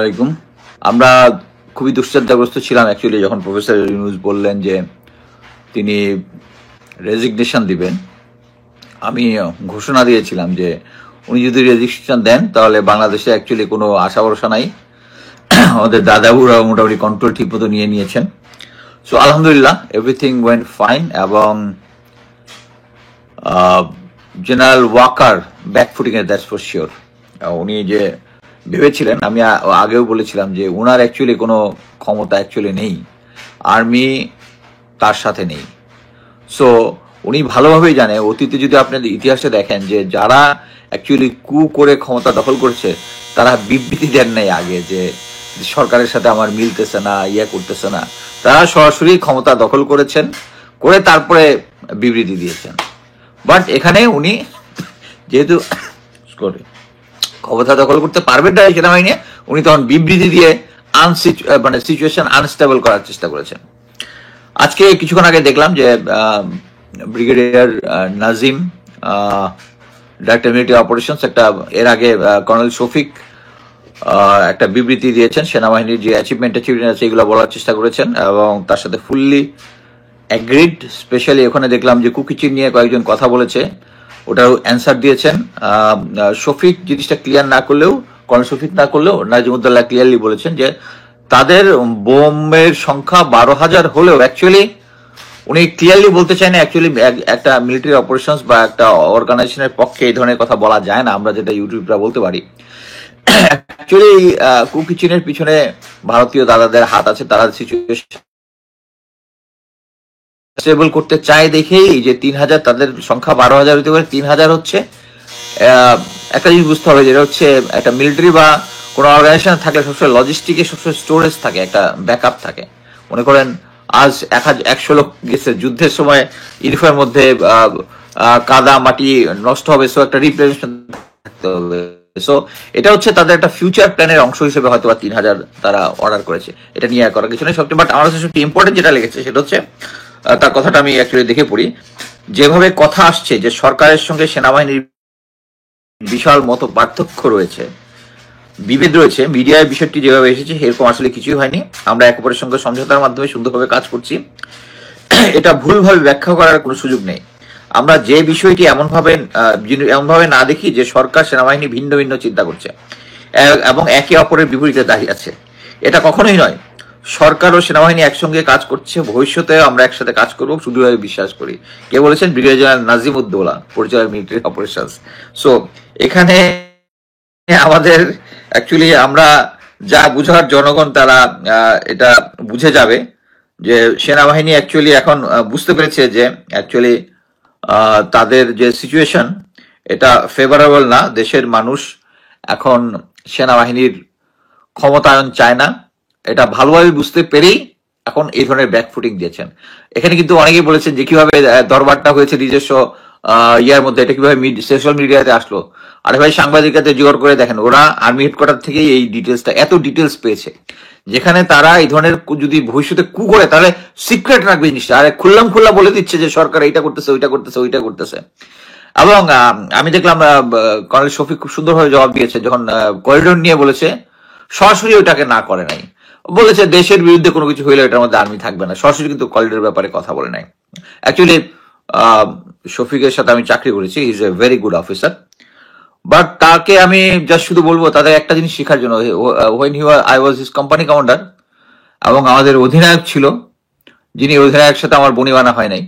আলাইকুম। আমরা খুবই দুশ্চিন্তাগ্রস্ত ছিলাম অ্যাকচুয়ালি যখন প্রফেসর ইউনূস বললেন যে তিনি রেজিগনেশন দিবেন। আমি ঘোষণা দিয়েছিলাম যে উনি যদি রেজিগনেশন দেন তাহলে বাংলাদেশে অ্যাকচুয়ালি কোনো আশা ভরসা নাই। আমাদের দাদাবুরা মোটামুটি কন্ট্রোল ঠিক মতো নিয়ে নিয়েছেন। সো আলহামদুলিল্লাহ এভরিথিং ওয়েন্ট ফাইন এবং জেনারেল ওয়াকার ব্যাকফুটিং এর দ্যাটস ফর শিওর। উনি যে ভেবেছিলেন, আমি আগেও বলেছিলাম যে ওনার অ্যাকচুয়ালি কোনো ক্ষমতা অ্যাকচুয়ালি নেই, আর্মি তার সাথে নেই। সো উনি ভালোভাবেই জানে, অতীতে যদি আপনাদের ইতিহাসে দেখেন যে যারা অ্যাকচুয়ালি কু করে ক্ষমতা দখল করেছে তারা বিবৃতি দেন নাই আগে যে সরকারের সাথে আমার মিলতেছে না, করতেছে না। তারা সরাসরি ক্ষমতা দখল করেছেন, করে তারপরে বিবৃতি দিয়েছেন। বাট এখানে উনি যেহেতু ক্ষমতা দখল করতে পারবেন না সেনাবাহিনী, উনি তখন বিবৃতি দিয়ে মানে সিচুয়েশন আনস্টেবল করার চেষ্টা করেছেন। আজকে কিছুক্ষণ আগে দেখলাম যে brigadier Nazim, director military operations, এর আগে কর্নেল শফিক একটা বিবৃতি দিয়েছেন, সেনাবাহিনীর যে অ্যাচিভমেন্ট আছে এগুলো বলার চেষ্টা করেছেন এবং তার সাথে ফুললি অ্যাগ্রিড। স্পেশালি ওখানে দেখলাম যে কুকিচিন নিয়ে কয়েকজন কথা বলেছে, ওটাও অ্যান্সার দিয়েছেন। শফিক জিনিসটা ক্লিয়ার না করলেও, কর্নেল শফিক না করলেও নাজিমুদ্দৌলা ক্লিয়ারলি বলেছেন যে তাদের বোমের সংখ্যা 12,000 হলেও অ্যাকচুয়ালি উনি ক্লিয়ারলি বলতে চান না অ্যাকচুয়ালি একটা মিলিটারি অপারেশনস বা একটা অর্গানাইজেশনের পক্ষে এই ধরনের কথা বলা যায় না, আমরা যেটা ইউটিউবরা বলতে পারি। অ্যাকচুয়ালি কুকিচিনের পিছনে ভারতীয় দাদাদের হাত আছে, তারা সিচুয়েশন স্টেবল করতে চায় দেখেই যে 3,000, তাদের সংখ্যা 12,000 হতে পারে, 3,000 হচ্ছে। একটা জিনিস বুঝতে হবে, যেটা হচ্ছে একটা মিলিটারি বা কোনো অর্গানাইজেশন থাকলে সবসময় লজিস্টিকে সবসময় স্টোরেজ থাকে, একটা ব্যাকআপ থাকে। মনে করেন আজ 100 লোক গেছে যুদ্ধের সময়, ইউনিফর্মের মধ্যে কাদা মাটি নষ্ট হবে, সো একটা রিপ্লেসমেন্ট থাকতে হবে। সো এটা হচ্ছে তাদের একটা ফিউচার প্ল্যানের অংশ হিসেবে হয়তো 3,000 তারা অর্ডার করেছে। এটা নিয়ে করার কিছু নেই সবচেয়ে। বাট আমার কাছে সবচেয়ে ইম্পর্টেন্ট যেটা লেগেছে সেটা হচ্ছে তার কথাটা আমি অ্যাকচুয়ালি দেখে পড়ি, যেভাবে কথা আসছে যে সরকারের সঙ্গে সেনাবাহিনীর বিশাল মতো পার্থক্য রয়েছে, বিভেদ রয়েছে। মিডিয়ায় বিষয়টি যেভাবে এসেছে এরকম আসলে কিছুই হয়নি। আমরা একে অপরের সঙ্গে সমঝোতার মাধ্যমে সুন্দরভাবে কাজ করছি। এটা ভুলভাবে ব্যাখ্যা করার কোনো সুযোগ নেই। আমরা যে বিষয়টি এমনভাবে না দেখি যে সরকার সেনাবাহিনী ভিন্ন ভিন্ন চিন্তা করছে এবং একে অপরের বিপরীতে দাঁড়িয়ে আছে, এটা কখনোই নয়। সরকার ও সেনাবাহিনী একসঙ্গে কাজ করছে, ভবিষ্যতে আমরা একসাথে কাজ করবো, শুধুভাবে বিশ্বাস করি। কে বলেছেন? ব্রিগেডিয়ার জেনারেল নাজিমুদ্দৌলা, পরিচালক মিলিটারি অপারেশনস। সো এখানে আমাদের অ্যাকচুয়ালি আমরা যা বুঝার জনগণ তারা এটা বুঝে যাবে যে সেনাবাহিনী অ্যাকচুয়ালি এখন বুঝতে পেরেছে যে অ্যাকচুয়ালি তাদের যে সিচুয়েশন এটা ফেভারেবল না। দেশের মানুষ এখন সেনাবাহিনীর ক্ষমতায়ন চায় না, এটা ভালোভাবে বুঝতে পেরেই এখন এই ধরনের ব্যাকফুটিং দিয়েছেন। এখানে কিন্তু অনেকেই বলেছেন যে কিভাবে দরবারটা হয়েছে নিজস্ব ইয়ার মধ্যে, এটা কিভাবে সোশ্যাল মিডিয়াতে আসলো। আরে ভাই, সাংবাদিকদের জোগাড় করে দেখেন, ওরা আর্মি হেডকোয়ার্টার থেকেই এই ডিটেলসটা, এত ডিটেলস পেয়েছে, যেখানে তারা এই ধরনের যদি ভবিষ্যতে কু করে তাহলে সিক্রেট রাখবে জিনিসটা। আরে খুল্লা বলে দিচ্ছে যে সরকার এইটা করতেছে, ওইটা করতেছে। এবং আমি দেখলাম কর্নেল শফিক খুব সুন্দরভাবে জবাব দিয়েছে যখন করিডোর নিয়ে বলেছে, সরাসরি ওইটাকে না করে নাই, বলেছে দেশের বিরুদ্ধে কোনো কিছু হইলে এটার মধ্যে আর্মি থাকবে না। সরাসরি কিন্তু করিডোর ব্যাপারে কথা বলে নাই। অ্যাকচুয়ালি শফিকের সাথে আমি চাকরি করেছি, হি is a very good officer. But তাকে আমি জাস্ট শুধু বলবো তাদের একটা জিনিস শেখার জন্য, when I was his company commander, এবং আমাদের অধিনায়ক ছিল, যিনি অধিনায়কের সাথে আমার বনিবানা হয় নাই।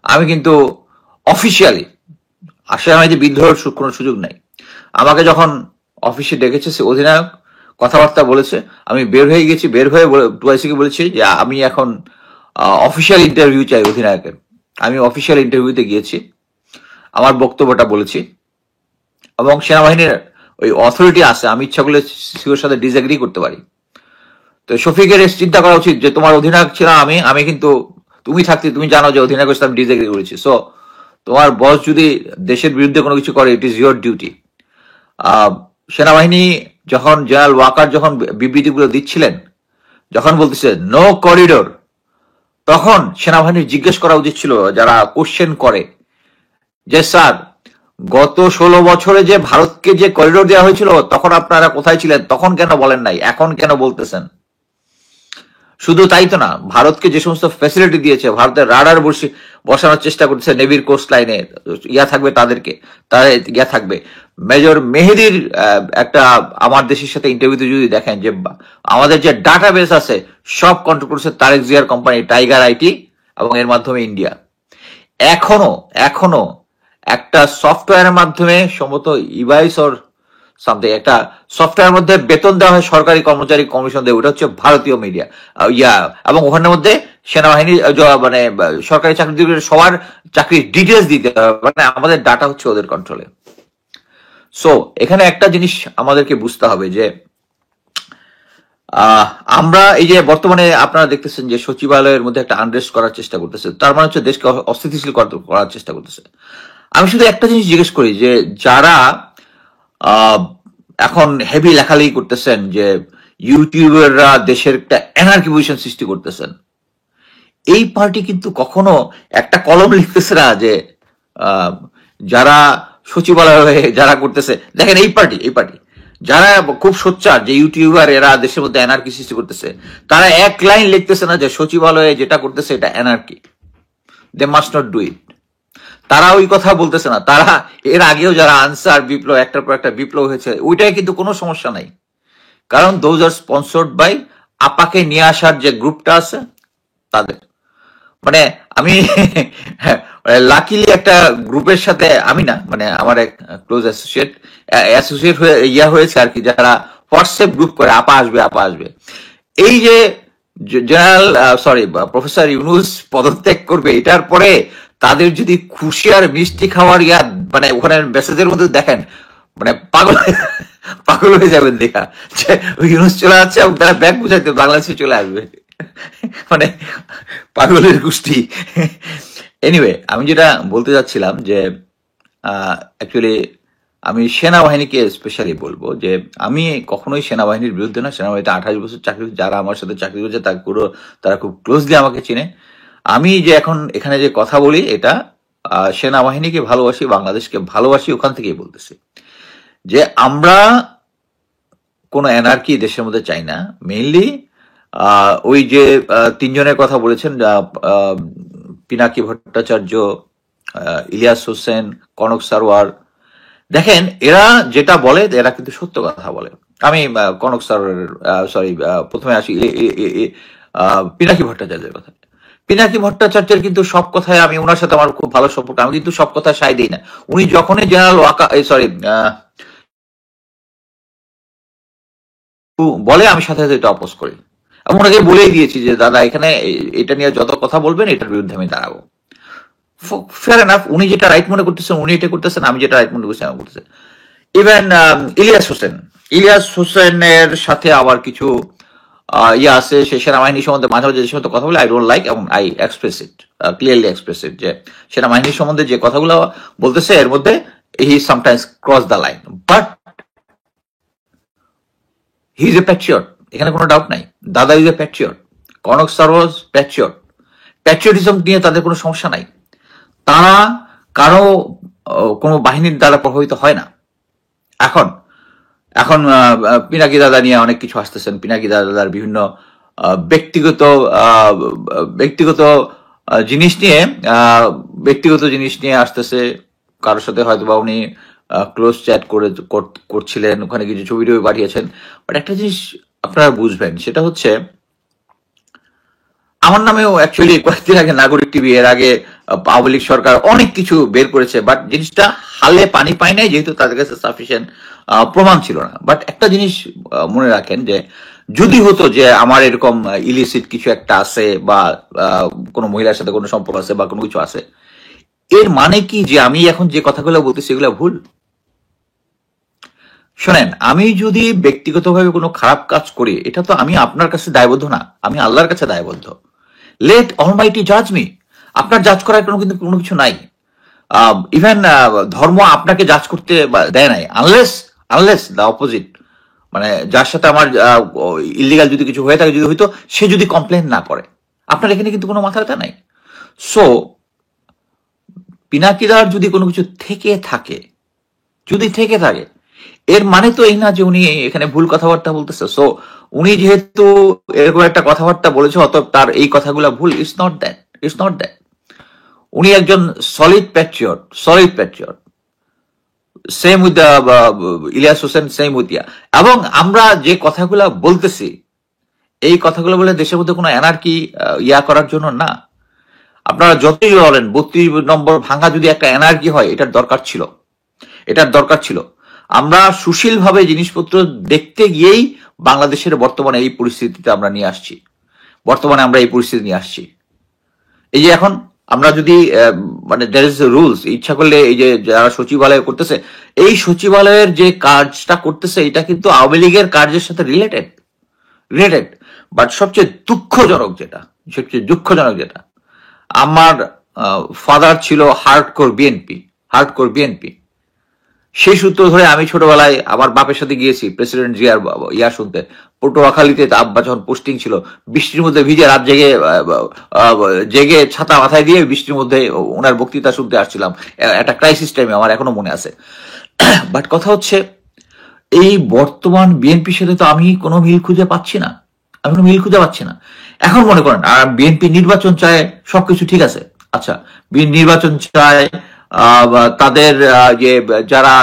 আমি কিন্তু অফিসিয়ালি আসলে আমি যে বিদ্রোহের কোনো সুযোগ নাই। আমাকে যখন অফিসে ডেকেছে সে অধিনায়ক, কথাবার্তা বলেছে, আমি বের হয়ে গেছি, বের হয়ে টুয়াইসিকে বলেছি যে আমি এখন অফিসিয়াল ইন্টারভিউ চাই অধিনায়কের। আমি অফিসিয়াল ইন্টারভিউতে গিয়েছি, আমার বক্তব্যটা বলেছি, এবং সেনাবাহিনীর ওই অথরিটি আছে, আমি ইচ্ছা করলে সিওর সাথে ডিসএগ্রি করতে পারি। তো শফিকের চিন্তা করা উচিত যে তোমার অধিনায়ক ছিলাম আমি কিন্তু তুমি থাকতে তুমি জানো যে অধিনায়কের সাথে আমি ডিসএগ্রি করেছি। সো তোমার বস যদি দেশের বিরুদ্ধে কোনো কিছু করে, ইট ইজ ইউর ডিউটি। সেনাবাহিনী যখন জেনারেল ওয়াকার যখন বিবৃতিগুলো দিচ্ছিলেন, যখন বলতেছে নো করিডোর, তখন সেনাবাহিনীর জিজ্ঞেস করা উচিত ছিল যারা কোশ্চেন করে যে স্যার গত 16 বছরে যে ভারতকে যে করিডোর দেওয়া হয়েছিল তখন আপনারা কোথায় ছিলেন? তখন কেন বলেন নাই? এখন কেন বলতেছেন? শুধু তাই তো না, ভারতকে যে সমস্ত ফ্যাসিলিটি দিয়েছে, ভারতের রাডার বসানোর চেষ্টা করছে নেভির কোস্ট লাইনে, ইয়া থাকবে তাদেরকে, তারা ইয়া থাকবে। মেজর মেহেদির একটা আমার দেশের সাথে ইন্টারভিউতে যদি দেখেন যে আমাদের যে ডাটাবেস আছে সব কন্ট্রোল করছে তারেক জিয়ার কোম্পানি টাইগার আইটি এবং এর মাধ্যমে ইন্ডিয়া। এখনো এখনো একটা সফটওয়্যারের মাধ্যমে সম্ভবত ইভাইস ওর সামথিং একটা সফটওয়্যারের মধ্যে বেতন দেওয়া হয় সরকারি কর্মচারী কমিশন দেয়, ওটা হচ্ছে ভারতীয় মিডিয়া ইয়া, এবং ওখানের মধ্যে সেনাবাহিনী মানে সরকারি চাকরিজীবীদের সবার চাকরির ডিটেলস দিতে হবে, মানে আমাদের ডাটা হচ্ছে ওদের কন্ট্রোলে। সো এখানে একটা জিনিস আমাদেরকে বুঝতে হবে যে আমরা এই যে বর্তমানে আপনারা দেখতেছেন যে সচিবালয়ের মধ্যে একটা আনরেস্ট করার চেষ্টা করতেছে, তার মানে হচ্ছে দেশকে অস্থিতিশীল করার চেষ্টা করতেছে। আমি শুধু একটা জিনিস জিজ্ঞেস করি যে যারা এখন হেভি লেখালেখি করতেছেন যে ইউটিউবাররা দেশের একটা এনার্কি পজিশন সৃষ্টি করতেছেন, এই পার্টি কিন্তু কখনো একটা কলম লিখতেছে না যে যারা সচিবালয়ে যারা করতেছে, দেখেন এই পার্টি যারা খুব সোচ্চার যে ইউটিউবার এরা দেশের মধ্যে এনার্কি সৃষ্টি করতেছে, তারা এক লাইন লিখতেছে না যে সচিবালয়ে যেটা করতেছে এটা anarchy, they must not do it. তারা ওই কথা বলতেছে না। তারা এর আগেও যারা আনসার বিপ্লব, একটার পর একটা বিপ্লব হয়েছে, ওইটাই কিন্তু কোনো সমস্যা নাই, কারণ দোজ আর স্পন্সর্ড বাই আপাকে নিয়ে আসার যে গ্রুপটা আছে তাদের। মানে আমি লাকিলি একটা গ্রুপের সাথে, আমি না মানে আমার এক ক্লোজ অ্যাসোসিয়েট হয়ে ইয়া হয়েছে আর কি, যারা হোয়াটসঅ্যাপ গ্রুপ করে আপা আসবে। এই যে জেনারেল প্রফেসর ইউনুস পদত্যাগ করবে, এটার পরে তাদের যদি খুশি আর মিষ্টি খাওয়ার ইয়া, মানে ওখানে মেসেজের মধ্যে দেখেন মানে পাগল হয়ে যাবেন দেখা যে ইউনুস চলে যাচ্ছে এবং তারা ব্যাগ বুঝাইতে বাংলাদেশে চলে আসবে, মানে পাগলের গোষ্ঠী। এনিওয়ে, আমি যেটা বলতে যাচ্ছিলাম যে অ্যাকচুয়ালি আমি সেনাবাহিনীকে স্পেশালি বলবো যে আমি কখনোই সেনাবাহিনীর বিরুদ্ধে না। সেনাবাহিনীতে 28 বছর চাকরি, যারা আমার সাথে চাকরি করছে তারা খুব ক্লোজলি আমাকে চিনে। আমি যে এখন এখানে যে কথা বলি এটা সেনাবাহিনীকে ভালোবাসি, বাংলাদেশকে ভালোবাসি, ওখান থেকেই বলতেছি যে আমরা কোনো এনার্কি দেশের মধ্যে চাই না। মেইনলি ওই যে তিনজনের কথা বলেছেন, পিনাকি ভট্টাচার্য, ইলিয়াস হোসেন, কনক সারওয়ার, দেখেন এরা যেটা বলে এরা কিন্তু সত্য কথা বলে। আমি কনক সারওয়ার প্রথমে আসি পিনাকি ভট্টাচার্যের কথা। পিনাকি ভট্টাচার্যের কিন্তু সব কথায়, আমি ওনার সাথে আমার খুব ভালো সম্পর্ক, আমি কিন্তু সব কথায় সায় দিই না। উনি যখনই জেনারেল বলে আমি সাথে সাথে এটা অপোজ করি। আমি ওনাকে বলেই দিয়েছি যে দাদা এখানে এটা নিয়ে যত কথা বলবেন এটার বিরুদ্ধে আমি দাঁড়াবো। ফেয়ার এনাফ, উনি যেটা রাইট মনে করতেছেন উনি এটা করতেছেন, আমি যেটা রাইট মনে করছি আমি করতেছি। ইভেন ইলিয়াস হোসেনের সাথে আবার কিছু ইয়ে আছে, সে সেনাবাহিনী সম্বন্ধে মাঝে মাঝে যে সমস্ত কথা বলে আই ডোন্ট লাইক, এবং I express it clearly express it, যে সেনাবাহিনী সম্বন্ধে যে কথাগুলো বলতেছে এর মধ্যে he sometimes cross the line, but he is a patriot, এখানে কোনো ডাউট নাই। দাদা is a patriot, Kanak Sarwar patriot, patriotism নিয়ে তাদের কোনো সমস্যা নাই। তারা কারো কোনো বাহিনীর দ্বারা প্রভাবিত হয় না। এখন এখন পিনাকি দাদা নিয়ে অনেক কিছু আসতেছেন, পিনাকি দাদার বিভিন্ন ব্যক্তিগত জিনিস নিয়ে আসতেছে। কারোর সাথে হয়তো বা উনি ক্লোজ চ্যাট করছিলেন, ওখানে কিছু ছবি টবি পাঠিয়েছেন। বাট একটা জিনিস আপনারা বুঝবেন, সেটা হচ্ছে আমার নামেও অ্যাকচুয়ালি কয়েকদিন আগে নাগরিক টিভি, এর আগে আওয়ামী লীগ সরকার অনেক কিছু বের করেছে, বাট জিনিসটা হালে পানি পায় নাই, যেহেতু তাদের কাছে সাফিসিয়েন্ট প্রমাণ ছিল না। বাট একটা জিনিস মনে রাখেন যে যদি হতো যে আমার এরকম ইলিসিট কিছু একটা আছে, বা কোনো মহিলার সাথে কোনো সম্পর্ক আছে, বা কোনো কিছু আছে, এর মানে কি যে আমি এখন যে কথাগুলো বলতেছি এগুলো ভুল? শোনেন, আমি যদি ব্যক্তিগতভাবে কোনো খারাপ কাজ করি, এটা তো আমি আপনার কাছে দায়বদ্ধ না, আমি আল্লাহর কাছে দায়বদ্ধ। লেট অলমাইটি জাজ মি। আপনার জাজ করার কিন্তু কোনো কিছু নাই। ইভেন ধর্ম আপনাকে জাজ করতে দেয় নাই, আনলেস দ্য অপোজিট, মানে যার সাথে আমার ইলিগাল যদি কিছু হয়ে থাকে, যদি হয়তো সে যদি কমপ্লেন না করে, আপনার এখানে কিন্তু কোনো মাথা ব্যথা নাই। সো পিনাকিদার যদি কোনো কিছু থেকে থাকে, যদি থেকে থাকে, এর মানে তো এই না যে উনি এখানে ভুল কথাবার্তা বলতেছে। সো উনি যেহেতু এরকম একটা কথাবার্তা বলেছে, অতএব তার এই কথাগুলো ভুল। It's not that, it's not that. উনি একজন solid patriot, solid patriot. Same with Ilias Hossain, same with yeah. এবং আমরা যে কথাগুলা বলতেছি, এই কথাগুলো বলে দেশের মধ্যে কোনো এনার্কি ইয়া করার জন্য না। আপনারা যতই বলেন 32 নম্বর ভাঙা যদি একটা এনার্কি হয়, এটার দরকার ছিল, এটার দরকার ছিল। আমরা সুশীলভাবে জিনিসপত্র দেখতে গিয়েই বাংলাদেশের বর্তমানে এই পরিস্থিতিতে আমরা নিয়ে আসছি, বর্তমানে আমরা এই পরিস্থিতি নিয়ে আসছি। এই যে এখন আমরা যদি মানে দেয়ার ইজ রুলস, ইচ্ছা করলে এই যে যারা সচিবালয় করতেছে, এই সচিবালয়ের যে কাজটা করতেছে এটা কিন্তু আওয়ামী লীগের কাজের সাথে রিলেটেড, রিলেটেড। বাট সবচেয়ে দুঃখজনক যেটা, সবচেয়ে দুঃখজনক যেটা, আমার ফাদার ছিল হার্ডকোর বিএনপি, হার্ডকোর বিএনপি। সেই সূত্র ধরে আমি ছোটবেলায় আমার বাপের সাথে গিয়েছি প্রেসিডেন্ট জিয়ার ইয়া শুনতে। পটুয়াখালীতে আব্বা যখন পোস্টিং ছিল, বৃষ্টির মধ্যে ভিজে রাত জেগে জেগে ছাতা মাথায় দিয়ে বৃষ্টির মধ্যে ওনার বক্তৃতা শুনতে আসছিলাম, একটা ক্রাইসিস টাইমে, আমার এখনো মনে আছে। বাট কথা হচ্ছে, এই বর্তমান বিএনপির সাথে তো আমি কোনো মিল খুঁজে পাচ্ছি না, আমি কোনো মিল খুঁজে পাচ্ছি না। এখন মনে করেন আর বিএনপি নির্বাচন চায়, সবকিছু ঠিক আছে, আচ্ছা নির্বাচন চায়, তাদের যে যারা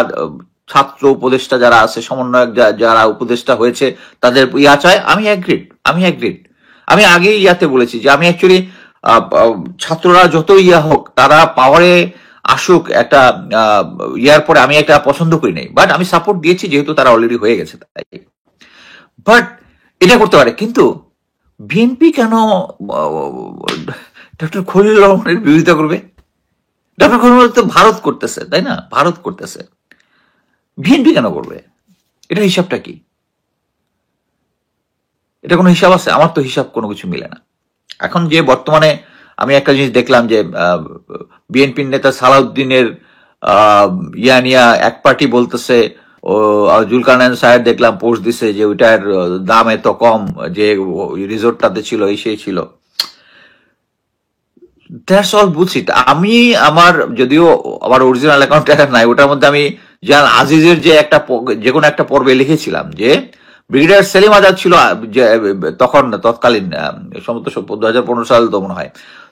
ছাত্র উপদেষ্টা যারা আছে, সমন্বয়ক যারা উপদেষ্টা হয়েছে, তাদের ইয়া চায়, আমি অ্যাগ্রিড, আমি অ্যাগ্রিড। আমি আগেই ইয়াতে বলেছি যে আমি অ্যাকচুয়ালি ছাত্ররা যত ইয়া হোক, তারা পাওয়ারে আসুক একটা ইয়ার পরে আমি একটা পছন্দ করি নাই, বাট আমি সাপোর্ট দিয়েছি যেহেতু তারা অলরেডি হয়ে গেছে তাই। বাট এটা করতে পারে, কিন্তু বিএনপি কেন ডক্টর খলিলুর রহমানের বিরোধিতা করবে? ডক্টর খলিলুর তো ভারত করতেছে, তাই না? ভারত করতেছে, বিএনপি কেন করবে? এটা হিসাবটা কি? এটা কোনো হিসাব আছে? আমার তো হিসাব কোনো কিছু মিলে না। এখন যে বর্তমানে আমি একটা জিনিস দেখলাম যে বিএনপির নেতা সালাউদ্দিনের ইয়া নিয়া এক পার্টি বলতেছে, ও জুলকারনাইন সাহেব দেখলাম পোস্ট দিছে যে ওইটার দাম এত কম, যে রিসোর্টটাতে ছিল এই সেই ছিল। That's all bullshit. আমি আমার যদিও আমার অরিজিনাল অ্যাকাউন্ট নাই, ওটার মধ্যে আমি জান আজিজের যে একটা যে কোনো একটা পর্বে লিখেছিলাম যে ব্রিগেডিয়ার সেলিম আজাদ ছিল তখন, তৎকালীন সম্ভবত 2015 সাল তো মনে হয়,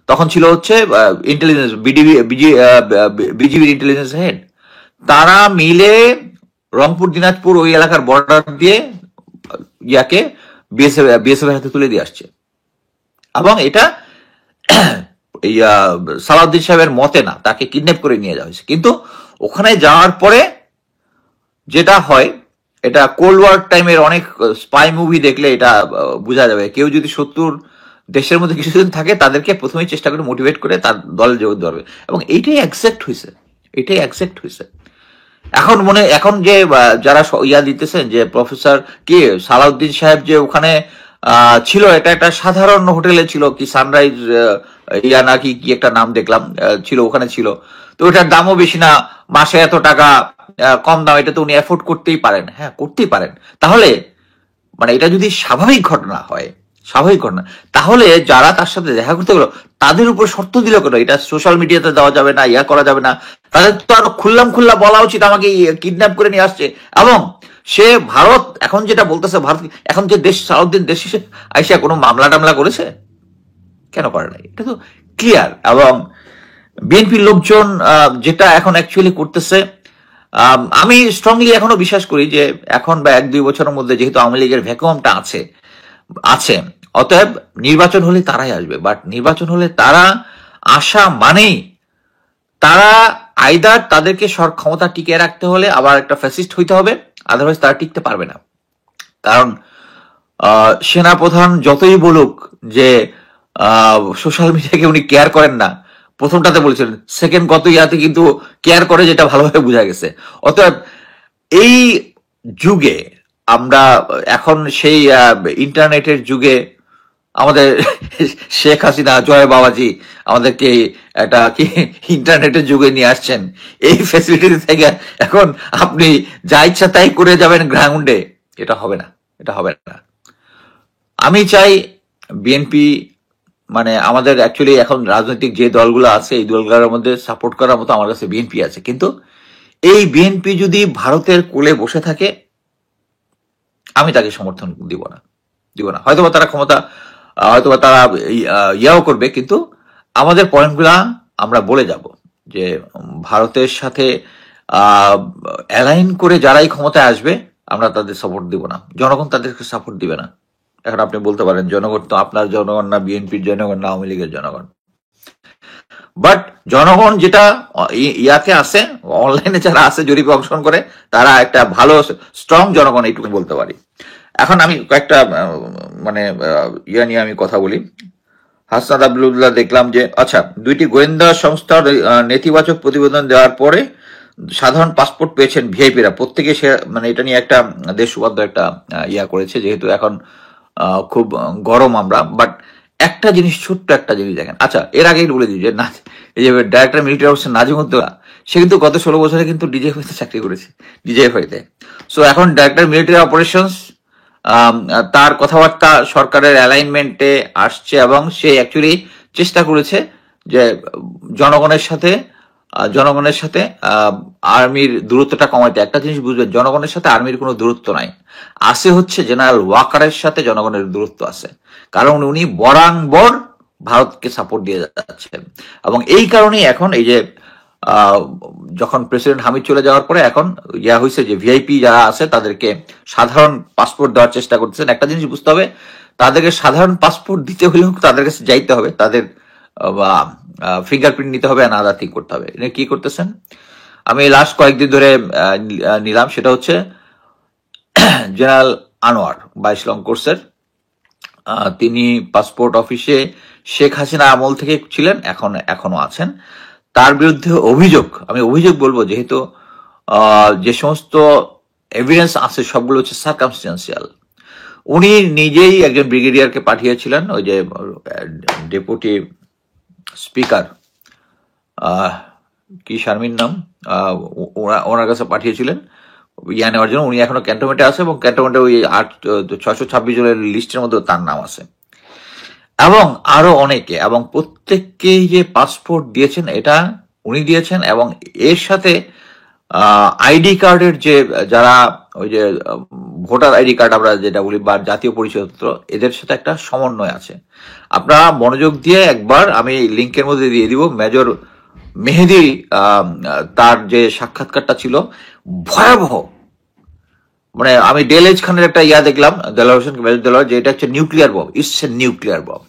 তখন ছিল হচ্ছে ইন্টেলিজেন্স বিজিবির ইন্টেলিজেন্স হেড। তারা মিলে রংপুর দিনাজপুর ওই এলাকার বর্ডার দিয়ে ইয়াকে বিএসএফ এর হাতে তুলে দিয়ে আসছে। এবং এটা সালাউদ্দিন সাহেবের মতে না, তাকে কিডন্যাপ করে নিয়ে যাওয়া হয়েছে। কিন্তু ওখানে যাওয়ার পরে যেটা হয়, এটা কোল্ড ওয়ার টাইমের অনেক স্পাই মুভি দেখলে এটা বোঝা যাবে। কেউ যদি 70 দেশের মধ্যে কিছুদিন থাকে, তাদেরকে প্রথমেই চেষ্টা করে মোটিভেট করে তার দলে যোগ দেওয়া হবে, এবং এইটাই অ্যাকসেপ্ট হয়েছে, এটাই অ্যাকসেপ্ট হয়েছে। এখন যে যারা ইয়া দিতেছেন যে প্রফেসর কে সালাউদ্দিন সাহেব যে ওখানে ছিল, এটা একটা সাধারণ হোটেলে ছিল, কি সানরাইজ ইয়া নাকি কি একটা নাম দেখলাম ছিল, ওখানে ছিল। তো ওটার দামও বেশি না, মাসে এত টাকা, কম দাম, এটা তো উনি এফোর্ড করতেই পারেন। হ্যাঁ, করতেই পারেন। তাহলে মানে এটা যদি স্বাভাবিক ঘটনা হয়, স্বাভাবিক ঘটনা, তাহলে যারা তার সাথে দেখা করতে গেল তাদের উপর শর্ত দিল কেন? এটা সোশ্যাল মিডিয়াতে দেওয়া যাবে না, ইয়া করা যাবে না। তাদের তো আরো খুল্লা বলা উচিত আমাকে কিডন্যাপ করে নিয়ে আসছে। এবং সে ভারত এখন যেটা বলতেছে, ভারত এখন যে দেশ, সাউথদিন দেশ আইসা কোনো মামলা টামলা করেছে? কেন করে নাই? এটা তো ক্লিয়ার। এবং বিএনপির লোকজন যেটা এখন অ্যাকচুয়ালি করতেছে, আমি স্ট্রংলি এখনো বিশ্বাস করি যে এখন বা 1-2 বছরের মধ্যে যেহেতু আওয়ামী লীগের ভ্যাকুয়ামটা আছে, অতএব নির্বাচন হলে তারাই আসবে। বাট নির্বাচন হলে তারা আসা মানেই তারা আইদার তাদেরকে ক্ষমতা টিকিয়ে রাখতে হলে আবার একটা ফ্যাসিস্ট হইতে হবে, আদারওয়াইজ তারা টিকতে পারবে না। কারণ সেনাপ্রধান যতই বলুক যে সোশ্যাল মিডিয়াকে উনি কেয়ার করেন না, প্রথমটাতে বলেছিলেন, সেকেন্ড কত ইয়াতে কিন্তু কেয়ার করে, যেটা ভালোভাবে বোঝা গেছে। অতএব এই যুগে আমরা এখন সেই ইন্টারনেটের যুগে আমাদের শেখ হাসিনা, জয় বাবাজি আমাদেরকে একটা কি ইন্টারনেটের যুগে নিয়ে আসছেন। এই ফ্যাসিলিটি থেকে এখন আপনি যা ইচ্ছা তাই করে যাবেন গ্রাউন্ডে, এটা হবে না, এটা হবে না। আমি চাই বিএনপি মানে আমাদের অ্যাকচুয়ালি এখন রাজনৈতিক যে দলগুলো আছে এই দলগুলোর মধ্যে সাপোর্ট করার মতো আমার কাছে বিএনপি আছে, কিন্তু এই বিএনপি যদি ভারতের কোলে বসে থাকে আমি তাকে সমর্থন দিব না। হয়তোবা তারা ক্ষমতা হয়তোবা তারা ইয়াও করবে, কিন্তু আমাদের পয়েন্টগুলা আমরা বলে যাব যে ভারতের সাথে অ্যালাইন করে যারাই ক্ষমতায় আসবে আমরা তাদের সাপোর্ট দিব না, জনগণ তাদেরকে সাপোর্ট দিবে না। এখন আপনি বলতে পারেন জনগণ তো আপনার জনগণ না, বিএনপির জনগণ না, আওয়ামী লীগের জনগণ। বাট জনগণ যেটা ইয়াকে আছে, অনলাইনে যারা আছে জরিপে অংশগ্রহণ করে, তারা একটা ভালো স্ট্রং জনগণ, এইটুকু বলতে পারি। এখন আমি কয়েকটা মানে ইয়া নিয়ে আমি কথা বলি। হাসনাত আবদুল্লাহ দেখলাম যে আচ্ছা, 2টি গোয়েন্দা সংস্থার নেতিবাচক প্রতিবেদন দেওয়ার পরে সাধারণ পাসপোর্ট পেয়েছেন ভিআইপিরা প্রত্যেকে, সে মানে এটা নিয়ে একটা দেশ উপাধ্য একটা ইয়া করেছে, যেহেতু এখন খুব গরম আমরা। বাট একটা জিনিস, ছোট্ট একটা জিনিস দেখেন। আচ্ছা, এর আগেই বলে দিই যে এই যে ডাইরেক্টর মিলিটারি অফিসার নাজিমুদ্দৌলা, সে কিন্তু গত 16 বছরে কিন্তু ডিজিএফআই তে চাকরি করেছে, ডিজিএফআই তে। সো এখন ডাইরেক্টর মিলিটারি অপারেশনস, তার কথাবার্তা সরকারের অ্যালাইনমেন্টে আসছে এবং সে অ্যাকচুয়ালি চেষ্টা করেছে যে জনগণের সাথে আর্মির দূরত্বটা কমাইতে। একটা জিনিস বুঝবেন, জনগণের সাথে আর্মির কোনো দূরত্ব নাই, আছে হচ্ছে জেনারেল ওয়াকারের সাথে জনগণের দূরত্ব আছে, কারণ উনি বরাঙ্গবর ভারতকে সাপোর্ট দিয়ে যাচ্ছেন। এবং এই কারণেই এখন এই যে যখন প্রেসিডেন্ট হামিদ চলে যাওয়ার পরে এখন ইয়া হয়েছে যে ভিআইপি যারা আছে তাদেরকে সাধারণ পাসপোর্ট দেওয়ার চেষ্টা করতেছেন। একটা জিনিস বুঝতে হবে, তাদেরকে সাধারণ পাসপোর্ট দিতে হলেও তাদের কাছে যাইতে হবে, তাদের ফিঙ্গারপ্রিন্ট নিতে হবে, আদার থিং করতে হবে। কি করতেছেন আমি লাস্ট কয়েকদিন ধরে নিলাম, সেটা হচ্ছে জেনারেল আনোয়ার 22 লং কোর্সের, তিনি পাসপোর্ট অফিসে শেখ হাসিনা আমল থেকে ছিলেন, এখনো আছেন। তার বিরুদ্ধে আমি অভিযোগ বলবো, যেহেতু যে সমস্ত এভিডেন্স আছে সবগুলো হচ্ছে সার্কামস্টেন্সিয়াল। উনি নিজেই একজন ব্রিগেডিয়ারকে পাঠিয়েছিলেন, ওই যে ডেপুটি স্পিকার কি শারমিন নাম, ওনার কাছে পাঠিয়েছিলেন ইয়া নেওয়ার জন্য। উনি এখনো ক্যান্টনমেন্টে আছে এবং ক্যান্টনমেন্টে ওই 626 জনের লিস্টের মধ্যে তার নাম আছে, এবং আরো অনেকে, এবং প্রত্যেককেই যে পাসপোর্ট দিয়েছেন এটা উনি দিয়েছেন। এবং এর সাথে আইডি কার্ডের যে যারা ওই যে ভোটার আইডি কার্ড আমরা যেটা বলি বা জাতীয় পরিচয়পত্র, এদের সাথে একটা সমন্বয় আছে। আপনারা মনোযোগ দিয়ে একবার, আমি লিঙ্কের মধ্যে দিয়ে দিব, মেজর মেহেদি তার যে সাক্ষাৎকারটা ছিল ভয়াবহ। মানে আমি ডেলেজ খানের একটা ইয়া দেখলাম, দেলোয়ার হোসেন, মেজর দেলোয়ার, যে এটা হচ্ছে nuclear bomb, it's a nuclear bomb.